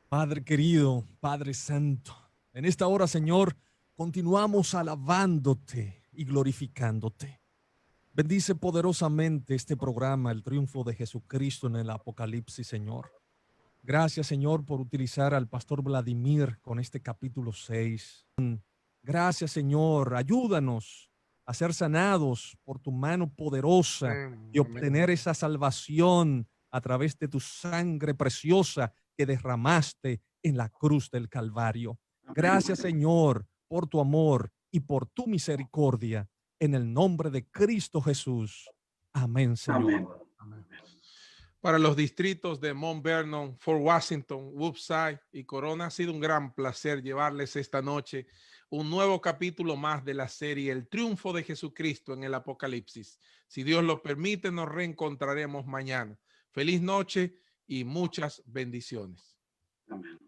Speaker 4: Padre querido, Padre Santo, en esta hora, Señor, continuamos alabándote y glorificándote. Bendice poderosamente este programa, el triunfo de Jesucristo en el Apocalipsis, Señor. Gracias, Señor, por utilizar al pastor Vladimir con este capítulo 6. Gracias, Señor. Ayúdanos a ser sanados por tu mano poderosa y obtener esa salvación a través de tu sangre preciosa que derramaste en la cruz del Calvario. Gracias, Señor, por tu amor y por tu misericordia. En el nombre de Cristo Jesús. Amén, Señor.
Speaker 2: Amén.
Speaker 1: Para los distritos de Mount Vernon, Fort Washington, Woodside y Corona, ha sido un gran placer llevarles esta noche un nuevo capítulo más de la serie El triunfo de Jesucristo en el Apocalipsis. Si Dios lo permite, nos reencontraremos mañana. Feliz noche y muchas bendiciones.
Speaker 2: Amén.